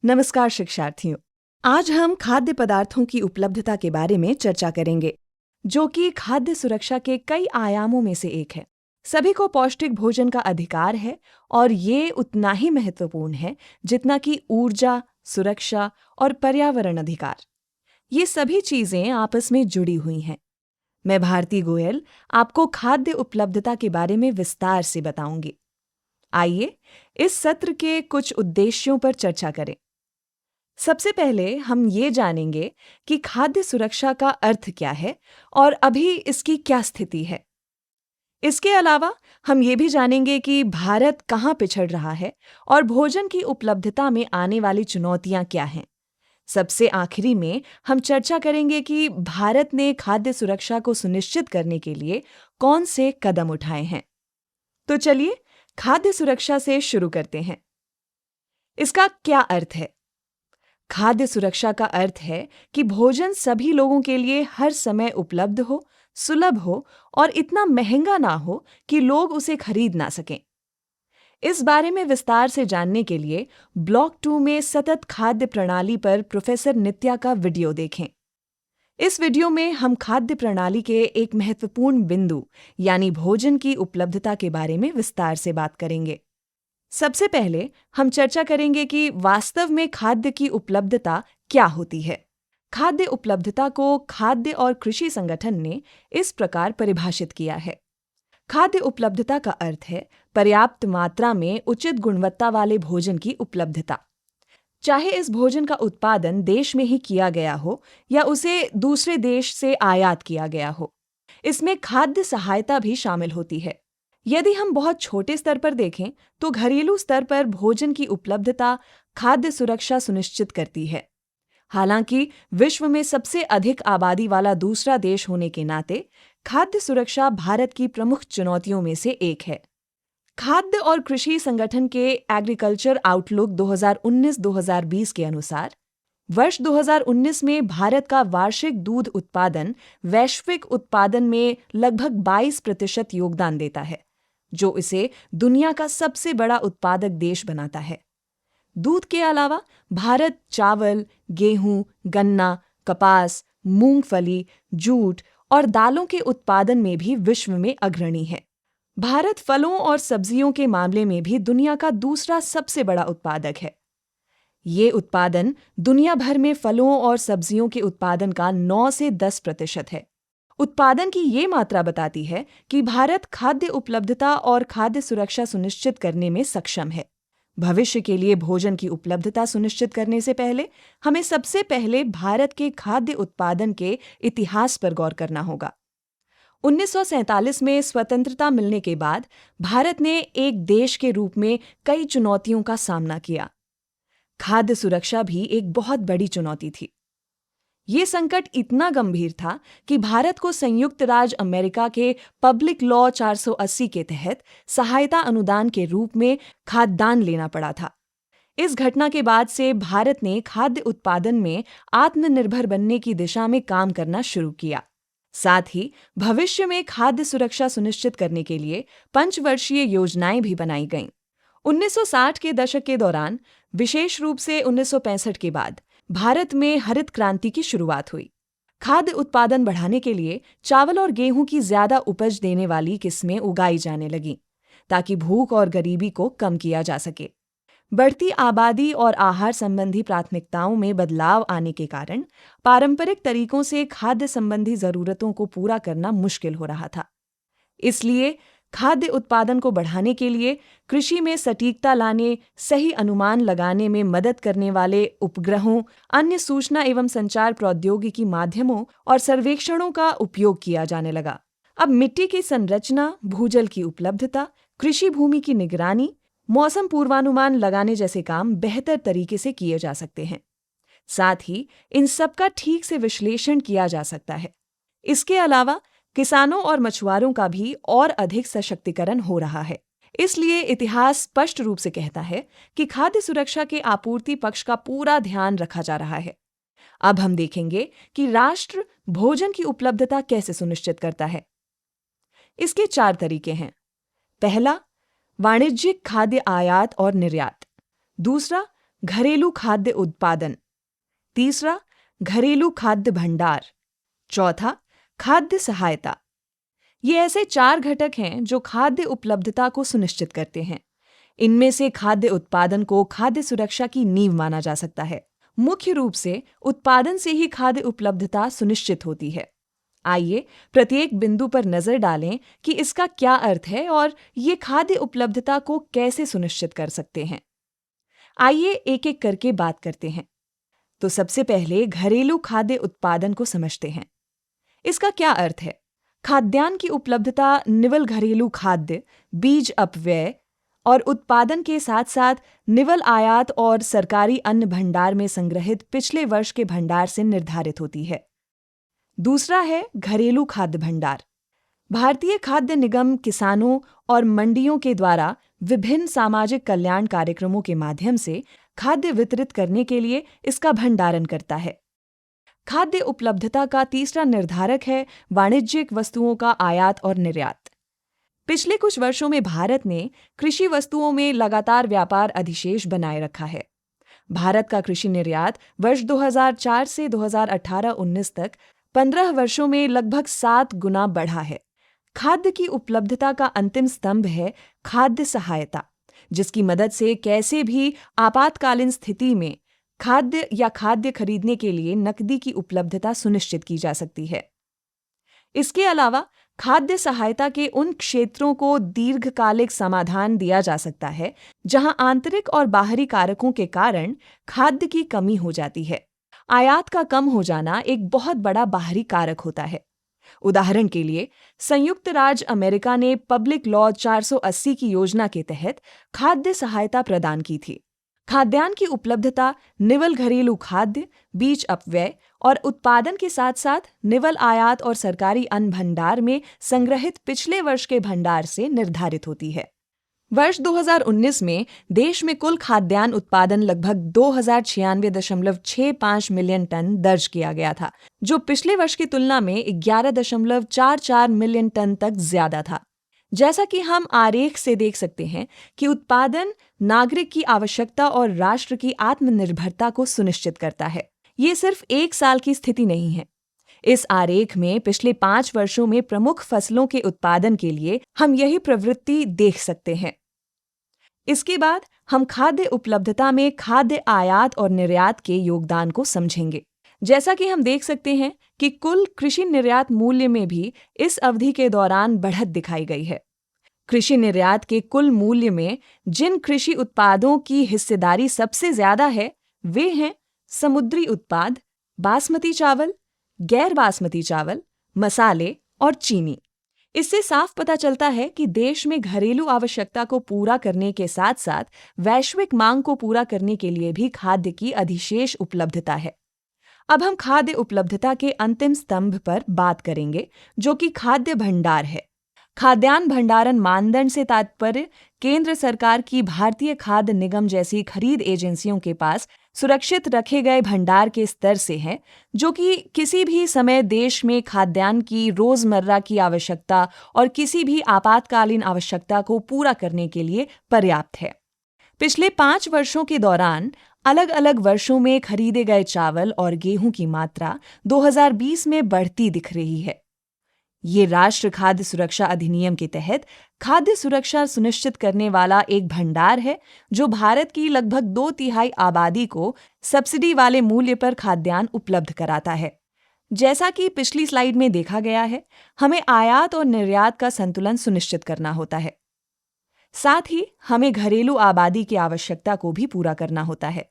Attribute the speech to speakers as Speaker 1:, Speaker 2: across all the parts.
Speaker 1: नमस्कार शिक्षार्थियों। आज हम खाद्य पदार्थों की उपलब्धता के बारे में चर्चा करेंगे, जो कि खाद्य सुरक्षा के कई आयामों में से एक है। सभी को पौष्टिक भोजन का अधिकार है और ये उतना ही महत्वपूर्ण है जितना कि ऊर्जा, सुरक्षा और पर्यावरण अधिकार। ये सभी चीजें आपस में जुड़ी हुई हैं। मैं भारती गोयल आपको खाद्य उपलब्धता के बारे में विस्तार से बताऊंगी। आइए इस सत्र के कुछ उद्देश्यों पर चर्चा करें। सबसे पहले हम ये जानेंगे कि खाद्य सुरक्षा का अर्थ क्या है और अभी इसकी क्या स्थिति है। इसके अलावा हम ये भी जानेंगे कि भारत कहाँ पिछड़ रहा है और भोजन की उपलब्धता में आने वाली चुनौतियाँ क्या हैं। सबसे आखिरी में हम चर्चा करेंगे कि भारत ने खाद्य सुरक्षा को सुनिश्चित करने के लिए कौन से कदम उठाए हैं। तो चलिए खाद्य सुरक्षा से शुरू करते हैं। इसका क्या अर्थ है? खाद्य सुरक्षा का अर्थ है कि भोजन सभी लोगों के लिए हर समय उपलब्ध हो, सुलभ हो और इतना महंगा ना हो कि लोग उसे खरीद ना सकें। इस बारे में विस्तार से जानने के लिए ब्लॉक 2 में सतत खाद्य प्रणाली पर प्रोफेसर नित्या का वीडियो देखें। इस वीडियो में हम खाद्य प्रणाली के एक महत्वपूर्ण बिंदु यानी भोजन की उपलब्धता के बारे में विस्तार से बात करेंगे। सबसे पहले हम चर्चा करेंगे कि वास्तव में खाद्य की उपलब्धता क्या होती है। खाद्य उपलब्धता को खाद्य और कृषि संगठन ने इस प्रकार परिभाषित किया है। खाद्य उपलब्धता का अर्थ है पर्याप्त मात्रा में उचित गुणवत्ता वाले भोजन की उपलब्धता, चाहे इस भोजन का उत्पादन देश में ही किया गया हो या उसे दूसरे देश से आयात किया गया हो। इसमें खाद्य सहायता भी शामिल होती है। यदि हम बहुत छोटे स्तर पर देखें तो घरेलू स्तर पर भोजन की उपलब्धता खाद्य सुरक्षा सुनिश्चित करती है। हालांकि विश्व में सबसे अधिक आबादी वाला दूसरा देश होने के नाते खाद्य सुरक्षा भारत की प्रमुख चुनौतियों में से एक है। खाद्य और कृषि संगठन के एग्रीकल्चर आउटलुक 2019-2020 के अनुसार वर्ष 2019 में भारत का वार्षिक दूध उत्पादन वैश्विक उत्पादन में लगभग 22% योगदान देता है, जो इसे दुनिया का सबसे बड़ा उत्पादक देश बनाता है। दूध के अलावा भारत चावल, गेहूं, गन्ना, कपास, मूंगफली, जूट और दालों के उत्पादन में भी विश्व में अग्रणी है। भारत फलों और सब्जियों के मामले में भी दुनिया का दूसरा सबसे बड़ा उत्पादक है। ये उत्पादन दुनिया भर में फलों और सब्जियों के उत्पादन का 9 से 10% है। उत्पादन की ये मात्रा बताती है कि भारत खाद्य उपलब्धता और खाद्य सुरक्षा सुनिश्चित करने में सक्षम है। भविष्य के लिए भोजन की उपलब्धता सुनिश्चित करने से पहले हमें सबसे पहले भारत के खाद्य उत्पादन के इतिहास पर गौर करना होगा। 1947 में स्वतंत्रता मिलने के बाद भारत ने एक देश के रूप में कई चुनौतियों का सामना किया। खाद्य सुरक्षा भी एक बहुत बड़ी चुनौती थी। ये संकट इतना गंभीर था कि भारत को संयुक्त राज्य अमेरिका के पब्लिक लॉ 480 के तहत सहायता अनुदान के रूप में खाद्यान्न लेना पड़ा था। इस घटना के बाद से भारत ने खाद्य उत्पादन में आत्मनिर्भर बनने की दिशा में काम करना शुरू किया। साथ ही भविष्य में खाद्य सुरक्षा सुनिश्चित करने के लिए पंचवर्षीय योजनाएं भी बनाई गईं। 1960 के दशक के दौरान, विशेष रूप से 1965 के बाद, भारत में हरित क्रांति की शुरुआत हुई। खाद्य उत्पादन बढ़ाने के लिए चावल और गेहूं की ज्यादा उपज देने वाली किस्में उगाई जाने लगीं, ताकि भूख और गरीबी को कम किया जा सके। बढ़ती आबादी और आहार संबंधी प्राथमिकताओं में बदलाव आने के कारण पारंपरिक तरीकों से खाद्य संबंधी जरूरतों को पूरा करना मुश्किल हो रहा था। इसलिए खाद्य उत्पादन को बढ़ाने के लिए कृषि में सटीकता लाने, सही अनुमान लगाने में मदद करने वाले उपग्रहों, अन्य सूचना एवं संचार प्रौद्योगिकी माध्यमों और सर्वेक्षणों का उपयोग किया जाने लगा। अब मिट्टी की संरचना, भूजल की उपलब्धता, कृषि भूमि की निगरानी, मौसम पूर्वानुमान लगाने जैसे काम बेहतर तरीके से किए जा सकते हैं। साथ ही इन सबका ठीक से विश्लेषण किया जा सकता है। इसके अलावा किसानों और मछुआरों का भी और अधिक सशक्तिकरण हो रहा है। इसलिए इतिहास स्पष्ट रूप से कहता है कि खाद्य सुरक्षा के आपूर्ति पक्ष का पूरा ध्यान रखा जा रहा है। अब हम देखेंगे कि राष्ट्र भोजन की उपलब्धता कैसे सुनिश्चित करता है। इसके 4 तरीके हैं। पहला, वाणिज्यिक खाद्य आयात और निर्यात। दूसरा, घरेलू खाद्य उत्पादन। तीसरा, घरेलू खाद्य भंडार। चौथा, खाद्य सहायता। ये ऐसे 4 घटक हैं जो खाद्य उपलब्धता को सुनिश्चित करते हैं। इनमें से खाद्य उत्पादन को खाद्य सुरक्षा की नींव माना जा सकता है। मुख्य रूप से उत्पादन से ही खाद्य उपलब्धता सुनिश्चित होती है। आइए प्रत्येक बिंदु पर नजर डालें कि इसका क्या अर्थ है और ये खाद्य उपलब्धता को कैसे सुनिश्चित कर सकते हैं। आइए एक एक करके बात करते हैं। तो सबसे पहले घरेलू खाद्य उत्पादन को समझते हैं। इसका क्या अर्थ है? खाद्यान्न की उपलब्धता निवल घरेलू खाद्य, बीज अपव्यय और उत्पादन के साथ साथ निवल आयात और सरकारी अन्न भंडार में संग्रहित पिछले वर्ष के भंडार से निर्धारित होती है। दूसरा है घरेलू खाद्य भंडार। भारतीय खाद्य निगम किसानों और मंडियों के द्वारा विभिन्न सामाजिक कल्याण कार्यक्रमों के माध्यम से खाद्य वितरित करने के लिए इसका भंडारण करता है। खाद्य उपलब्धता का तीसरा निर्धारक है वाणिज्यिक वस्तुओं का आयात और निर्यात। पिछले कुछ वर्षों में भारत ने कृषि वस्तुओं में लगातार व्यापार अधिशेष बनाए रखा है। भारत का कृषि निर्यात वर्ष 2004 से 2018-19 तक 15 वर्षों में लगभग 7 गुना बढ़ा है। खाद्य की उपलब्धता का अंतिम स्तंभ है खाद्य सहायता, जिसकी मदद से कैसे भी आपातकालीन स्थिति में खाद्य या खाद्य खरीदने के लिए नकदी की उपलब्धता सुनिश्चित की जा सकती है। इसके अलावा खाद्य सहायता के उन क्षेत्रों को दीर्घकालिक समाधान दिया जा सकता है जहां आंतरिक और बाहरी कारकों के कारण खाद्य की कमी हो जाती है। आयात का कम हो जाना एक बहुत बड़ा बाहरी कारक होता है। उदाहरण के लिए, संयुक्त राज्य अमेरिका ने पब्लिक लॉ 480 की योजना के तहत खाद्य सहायता प्रदान की थी। खाद्यान्न की उपलब्धता निवल घरेलू खाद्य, बीज अपव्यय और उत्पादन के साथ साथ निवल आयात और सरकारी अन्न भंडार में संग्रहित पिछले वर्ष के भंडार से निर्धारित होती है। वर्ष 2019 में देश में कुल खाद्यान्न उत्पादन लगभग 2096.65 मिलियन टन दर्ज किया गया था, जो पिछले वर्ष की तुलना में 11.44 मिलियन टन तक ज्यादा था। जैसा कि हम आरेख से देख सकते हैं कि उत्पादन नागरिक की आवश्यकता और राष्ट्र की आत्मनिर्भरता को सुनिश्चित करता है। ये सिर्फ एक साल की स्थिति नहीं है। इस आरेख में पिछले 5 वर्षों में प्रमुख फसलों के उत्पादन के लिए हम यही प्रवृत्ति देख सकते हैं। इसके बाद हम खाद्य उपलब्धता में खाद्य आयात और निर्यात के योगदान को समझेंगे। जैसा कि हम देख सकते हैं कि कुल कृषि निर्यात मूल्य में भी इस अवधि के दौरान बढ़त दिखाई गई है। कृषि निर्यात के कुल मूल्य में जिन कृषि उत्पादों की हिस्सेदारी सबसे ज्यादा है, वे हैं समुद्री उत्पाद, बासमती चावल, गैर बासमती चावल, मसाले और चीनी। इससे साफ पता चलता है कि देश में घरेलू आवश्यकता को पूरा करने के साथ साथ वैश्विक मांग को पूरा करने के लिए भी खाद्य की अधिशेष उपलब्धता है। अब हम खाद्य उपलब्धता के अंतिम स्तंभ पर बात करेंगे, जो कि खाद्य भंडार है। खाद्यान्न भंडारण मानदंड से तात्पर्य केंद्र सरकार की भारतीय खाद्य निगम जैसी खरीद एजेंसियों के पास सुरक्षित रखे गए भंडार के स्तर से है, जो कि किसी भी समय देश में खाद्यान्न की रोजमर्रा की आवश्यकता और किसी भी आपातकालीन आवश्यकता को पूरा करने के लिए पर्याप्त है। पिछले 5 वर्षों के दौरान अलग अलग वर्षों में खरीदे गए चावल और गेहूं की मात्रा 2020 में बढ़ती दिख रही है। ये राष्ट्र खाद्य सुरक्षा अधिनियम के तहत खाद्य सुरक्षा सुनिश्चित करने वाला एक भंडार है, जो भारत की लगभग 2/3 आबादी को सब्सिडी वाले मूल्य पर खाद्यान्न उपलब्ध कराता है। जैसा कि पिछली स्लाइड में देखा गया है, हमें आयात और निर्यात का संतुलन सुनिश्चित करना होता है। साथ ही हमें घरेलू आबादी की आवश्यकता को भी पूरा करना होता है।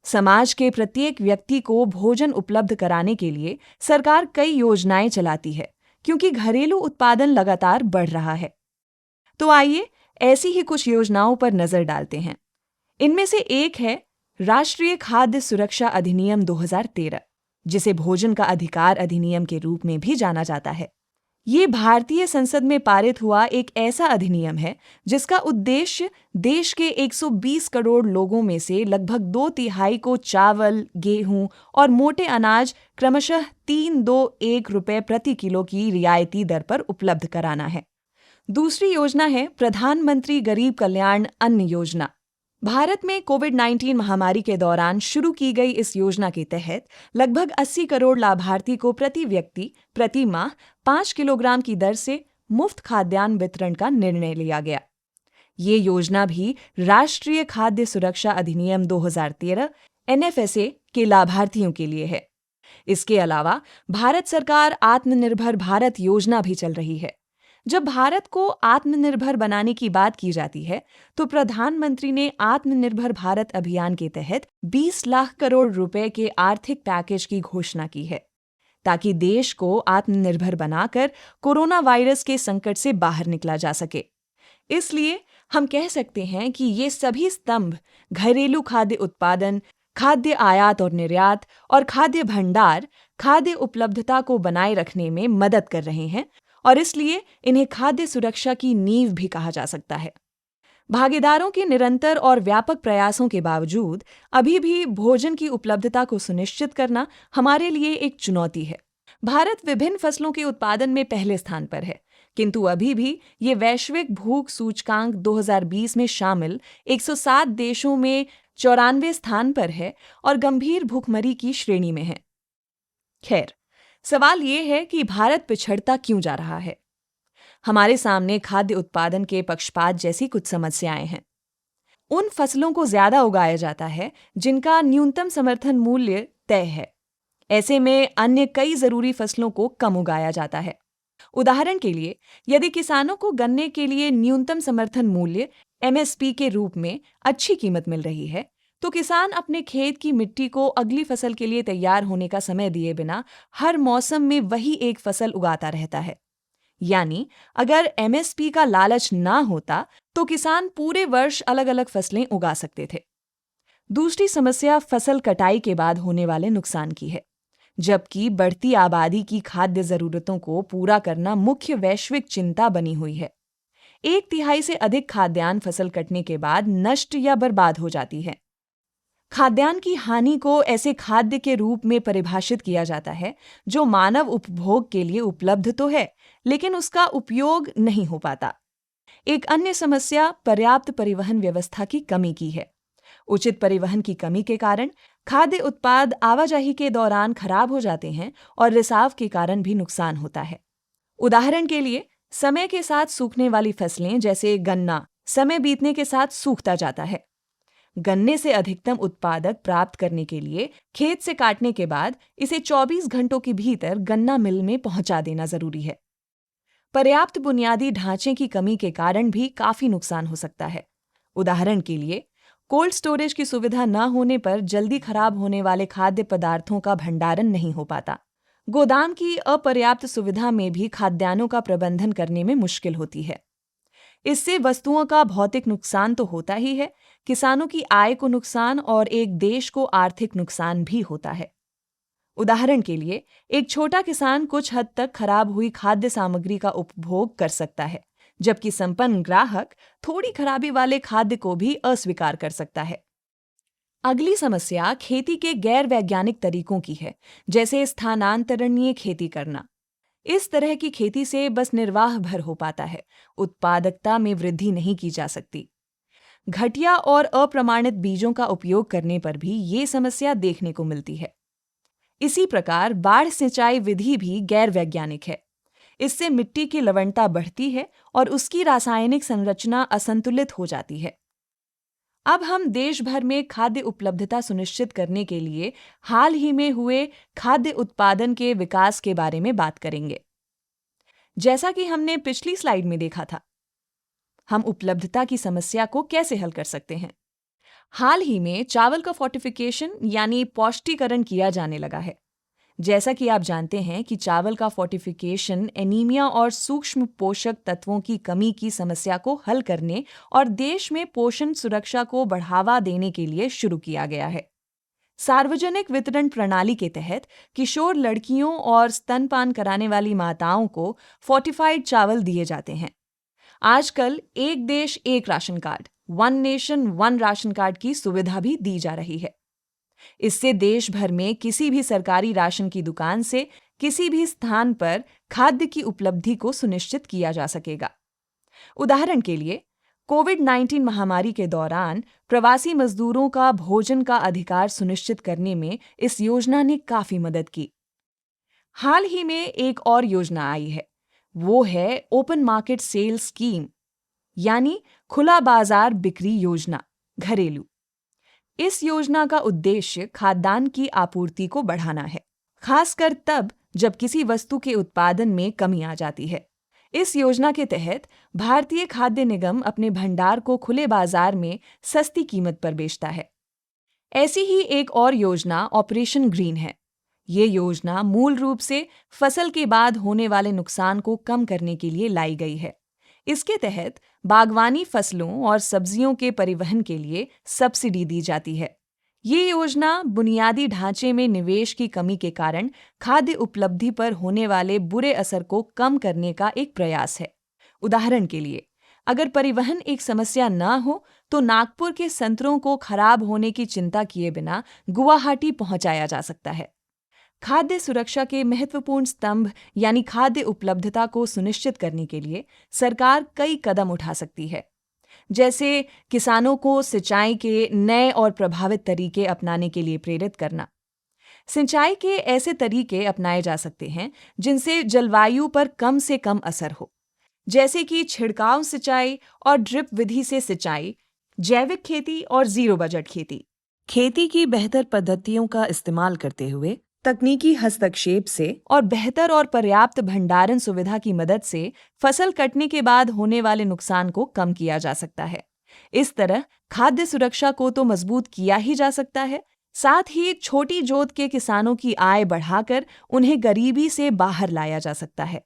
Speaker 1: समाज के प्रत्येक व्यक्ति को भोजन उपलब्ध कराने के लिए सरकार कई योजनाएं चलाती है, क्योंकि घरेलू उत्पादन लगातार बढ़ रहा है। तो आइए ऐसी ही कुछ योजनाओं पर नजर डालते हैं। इनमें से एक है राष्ट्रीय खाद्य सुरक्षा अधिनियम 2013, जिसे भोजन का अधिकार अधिनियम के रूप में भी जाना जाता है। ये भारतीय संसद में पारित हुआ एक ऐसा अधिनियम है जिसका उद्देश्य देश के 120 करोड़ लोगों में से लगभग 2/3 को चावल, गेहूं और मोटे अनाज क्रमशः 321 रुपए प्रति किलो की रियायती दर पर उपलब्ध कराना है। दूसरी योजना है प्रधानमंत्री गरीब कल्याण अन्न योजना, भारत में कोविड-19 महामारी के दौरान शुरू की गई इस योजना के तहत लगभग 80 करोड़ लाभार्थी को प्रति व्यक्ति प्रति माह 5 किलोग्राम की दर से मुफ्त खाद्यान्न वितरण का निर्णय लिया गया। ये योजना भी राष्ट्रीय खाद्य सुरक्षा अधिनियम 2013 एनएफएसए के लाभार्थियों के लिए है। इसके अलावा भारत सरकार आत्मनिर्भर भारत योजना भी चल रही है। जब भारत को आत्मनिर्भर बनाने की बात की जाती है, तो प्रधानमंत्री ने आत्मनिर्भर भारत अभियान के तहत 20 लाख करोड़ रुपए के आर्थिक पैकेज की घोषणा की है, ताकि देश को आत्मनिर्भर बनाकर कोरोना वायरस के संकट से बाहर निकला जा सके। इसलिए हम कह सकते हैं कि ये सभी स्तंभ घरेलू खाद्य उत्पादन, खाद्य आयात और निर्यात और खाद्य भंडार खाद्य उपलब्धता को बनाए रखने में मदद कर रहे हैं और इसलिए इन्हें खाद्य सुरक्षा की नींव भी कहा जा सकता है। भागीदारों के निरंतर और व्यापक प्रयासों के बावजूद अभी भी भोजन की उपलब्धता को सुनिश्चित करना हमारे लिए एक चुनौती है। भारत विभिन्न फसलों के उत्पादन में पहले स्थान पर है, किंतु अभी भी ये वैश्विक भूख सूचकांक 2020 में शामिल 107 देशों में 94 स्थान पर है और गंभीर भूखमरी की श्रेणी में है। खैर, सवाल ये है कि भारत पिछड़ता क्यों जा रहा है? हमारे सामने खाद्य उत्पादन के पक्षपात जैसी कुछ समस्याएं हैं। उन फसलों को ज्यादा उगाया जाता है जिनका न्यूनतम समर्थन मूल्य तय है। ऐसे में अन्य कई जरूरी फसलों को कम उगाया जाता है। उदाहरण के लिए, यदि किसानों को गन्ने के लिए न्यूनतम समर्थन मूल्य एमएसपी के रूप में अच्छी कीमत मिल रही है, तो किसान अपने खेत की मिट्टी को अगली फसल के लिए तैयार होने का समय दिए बिना हर मौसम में वही एक फसल उगाता रहता है। यानी अगर एमएसपी का लालच ना होता तो किसान पूरे वर्ष अलग अलग फसलें उगा सकते थे। दूसरी समस्या फसल कटाई के बाद होने वाले नुकसान की है। जबकि बढ़ती आबादी की खाद्य जरूरतों को पूरा करना मुख्य वैश्विक चिंता बनी हुई है। 1/3 से अधिक खाद्यान्न फसल कटने के बाद नष्ट या बर्बाद हो जाती है। खाद्यान्न की हानि को ऐसे खाद्य के रूप में परिभाषित किया जाता है जो मानव उपभोग के लिए उपलब्ध तो है, लेकिन उसका उपयोग नहीं हो पाता। एक अन्य समस्या पर्याप्त परिवहन व्यवस्था की कमी की है। उचित परिवहन की कमी के कारण खाद्य उत्पाद आवाजाही के दौरान खराब हो जाते हैं और रिसाव के कारण भी नुकसान होता है। उदाहरण के लिए, समय के साथ सूखने वाली फसलें जैसे गन्ना समय बीतने के साथ सूखता जाता है। गन्ने से अधिकतम उत्पादक प्राप्त करने के लिए खेत से काटने के बाद इसे 24 घंटों के भीतर गन्ना मिल में पहुंचा देना जरूरी है। पर्याप्त बुनियादी ढांचे की कमी के कारण भी काफी नुकसान हो सकता है। उदाहरण के लिए, कोल्ड स्टोरेज की सुविधा न होने पर जल्दी खराब होने वाले खाद्य पदार्थों का भंडारण नहीं हो पाता। गोदाम की अपर्याप्त सुविधा में भी खाद्यान्नों का प्रबंधन करने में मुश्किल होती है। इससे वस्तुओं का भौतिक नुकसान तो होता ही है, किसानों की आय को नुकसान और एक देश को आर्थिक नुकसान भी होता है। उदाहरण के लिए, एक छोटा किसान कुछ हद तक खराब हुई खाद्य सामग्री का उपभोग कर सकता है, जबकि संपन्न ग्राहक थोड़ी खराबी वाले खाद्य को भी अस्वीकार कर सकता है। अगली समस्या खेती के गैर वैज्ञानिक तरीकों की है, जैसे स्थानांतरणीय खेती करना। इस तरह की खेती से बस निर्वाह भर हो पाता है, उत्पादकता में वृद्धि नहीं की जा सकती। घटिया और अप्रमाणित बीजों का उपयोग करने पर भी ये समस्या देखने को मिलती है। इसी प्रकार बाढ़ सिंचाई विधि भी गैर वैज्ञानिक है। इससे मिट्टी की लवणता बढ़ती है और उसकी रासायनिक संरचना असंतुलित हो जाती है। अब हम देश भर में खाद्य उपलब्धता सुनिश्चित करने के लिए हाल ही में हुए खाद्य उत्पादन के विकास के बारे में बात करेंगे। जैसा कि हमने पिछली स्लाइड में देखा था, हम उपलब्धता की समस्या को कैसे हल कर सकते हैं। हाल ही में चावल का फोर्टिफिकेशन यानी पौष्टिकरण किया जाने लगा है। जैसा कि आप जानते हैं कि चावल का फोर्टिफिकेशन एनीमिया और सूक्ष्म पोषक तत्वों की कमी की समस्या को हल करने और देश में पोषण सुरक्षा को बढ़ावा देने के लिए शुरू किया गया है। सार्वजनिक वितरण प्रणाली के तहत किशोर लड़कियों और स्तनपान कराने वाली माताओं को फोर्टिफाइड चावल दिए जाते हैं। आजकल एक देश एक ration card, one nation one ration card की सुविधा भी दी जा रही है। इससे देश भर में किसी भी सरकारी राशन की दुकान से किसी भी स्थान पर खाद्य की उपलब्धि को सुनिश्चित किया जा सकेगा। उदाहरण के लिए, कोविड-19 महामारी के दौरान प्रवासी मजदूरों का भोजन का अधिकार सुनिश्चित करने में इस योजना ने काफी मदद की। हाल ही में एक और योजना आई है, वो है ओपन मार्केट सेल स्कीम, यानी खुला बाजार बिक्री योजना, घरेलू। इस योजना का उद्देश्य खाद्यान्न की आपूर्ति को बढ़ाना है, खासकर तब जब किसी वस्तु के उत्पादन में कमी आ जाती है। इस योजना के तहत भारतीय खाद्य निगम अपने भंडार को खुले बाजार में सस्ती कीमत पर बेचता है। ऐसी ही एक और योजना ऑपरेशन ग्रीन है। ये योजना मूल रूप से फसल के बाद होने वाले नुकसान को कम करने के लिए लाई गई है। इसके तहत बागवानी फसलों और सब्जियों के परिवहन के लिए सब्सिडी दी जाती है। ये योजना बुनियादी ढांचे में निवेश की कमी के कारण खाद्य उपलब्धि पर होने वाले बुरे असर को कम करने का एक प्रयास है। उदाहरण के लिए, अगर परिवहन एक समस्या न हो तो नागपुर के संतरों को खराब होने की चिंता किए बिना गुवाहाटी पहुंचाया जा सकता है। खाद्य सुरक्षा के महत्वपूर्ण स्तंभ यानी खाद्य उपलब्धता को सुनिश्चित करने के लिए सरकार कई कदम उठा सकती है, जैसे किसानों को सिंचाई के नए और प्रभावित तरीके अपनाने के लिए प्रेरित करना। सिंचाई के ऐसे तरीके अपनाए जा सकते हैं जिनसे जलवायु पर कम से कम असर हो, जैसे कि छिड़काव सिंचाई और ड्रिप विधि से सिंचाई, जैविक खेती और जीरो बजट खेती। खेती की बेहतर पद्धतियों का इस्तेमाल करते हुए तकनीकी हस्तक्षेप से और बेहतर और पर्याप्त भंडारण सुविधा की मदद से फसल कटने के बाद होने वाले नुकसान को कम किया जा सकता है। इस तरह खाद्य सुरक्षा को तो मजबूत किया ही जा सकता है, साथ ही छोटी जोत के किसानों की आय बढ़ाकर उन्हें गरीबी से बाहर लाया जा सकता है।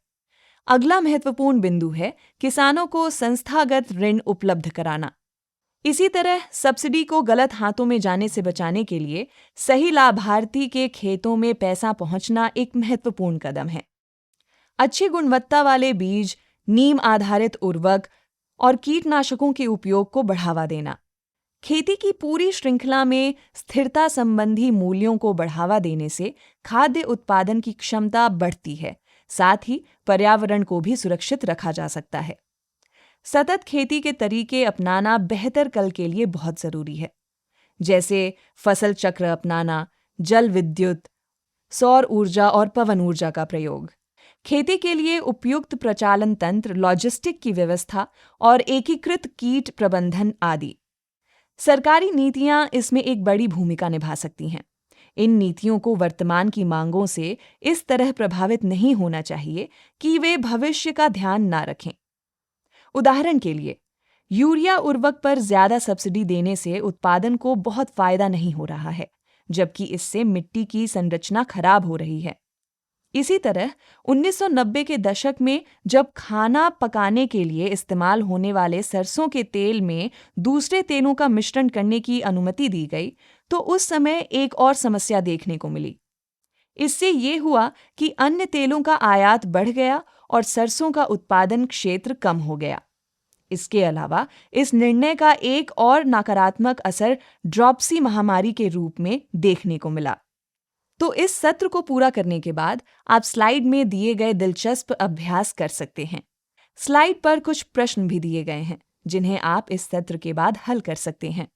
Speaker 1: अगला महत्वपूर्ण बिंदु है किसानों को संस्थागत ऋण उपलब्ध कराना। इसी तरह सब्सिडी को गलत हाथों में जाने से बचाने के लिए सही लाभार्थी के खेतों में पैसा पहुंचना एक महत्वपूर्ण कदम है। अच्छी गुणवत्ता वाले बीज, नीम आधारित उर्वरक और कीटनाशकों के उपयोग को बढ़ावा देना, खेती की पूरी श्रृंखला में स्थिरता संबंधी मूल्यों को बढ़ावा देने से खाद्य उत्पादन की क्षमता बढ़ती है, साथ ही पर्यावरण को भी सुरक्षित रखा जा सकता है। सतत खेती के तरीके अपनाना बेहतर कल के लिए बहुत जरूरी है, जैसे फसल चक्र अपनाना, जल विद्युत, सौर ऊर्जा और पवन ऊर्जा का प्रयोग, खेती के लिए उपयुक्त प्रचालन तंत्र, लॉजिस्टिक की व्यवस्था और एकीकृत कीट प्रबंधन आदि। सरकारी नीतियां इसमें एक बड़ी भूमिका निभा सकती हैं। इन नीतियों को वर्तमान की मांगों से इस तरह प्रभावित नहीं होना चाहिए कि वे भविष्य का ध्यान ना रखें। उदाहरण के लिए, यूरिया उर्वरक पर ज्यादा सब्सिडी देने से उत्पादन को बहुत फायदा नहीं हो रहा है, जबकि इससे मिट्टी की संरचना खराब हो रही है। इसी तरह 1990 के दशक में जब खाना पकाने के लिए इस्तेमाल होने वाले सरसों के तेल में दूसरे तेलों का मिश्रण करने की अनुमति दी गई, तो उस समय एक और समस्या देखने को मिली। इससे ये हुआ कि अन्य तेलों का आयात बढ़ गया और सरसों का उत्पादन क्षेत्र कम हो गया। इसके अलावा इस निर्णय का एक और नकारात्मक असर ड्रॉपसी महामारी के रूप में देखने को मिला। तो इस सत्र को पूरा करने के बाद आप स्लाइड में दिए गए दिलचस्प अभ्यास कर सकते हैं। स्लाइड पर कुछ प्रश्न भी दिए गए हैं जिन्हें आप इस सत्र के बाद हल कर सकते हैं।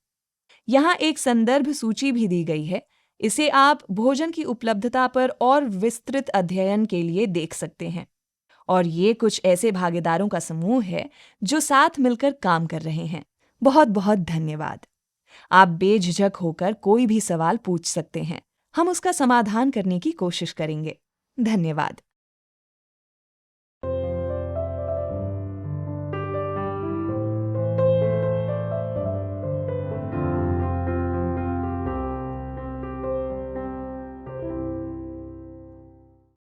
Speaker 1: यहाँ एक संदर्भ सूची भी दी गई है। इसे आप भोजन की उपलब्धता पर और विस्तृत अध्ययन के लिए देख सकते हैं। और ये कुछ ऐसे भागीदारों का समूह है जो साथ मिलकर काम कर रहे हैं। बहुत बहुत धन्यवाद। आप बेझिझक होकर कोई भी सवाल पूछ सकते हैं, हम उसका समाधान करने की कोशिश करेंगे। धन्यवाद।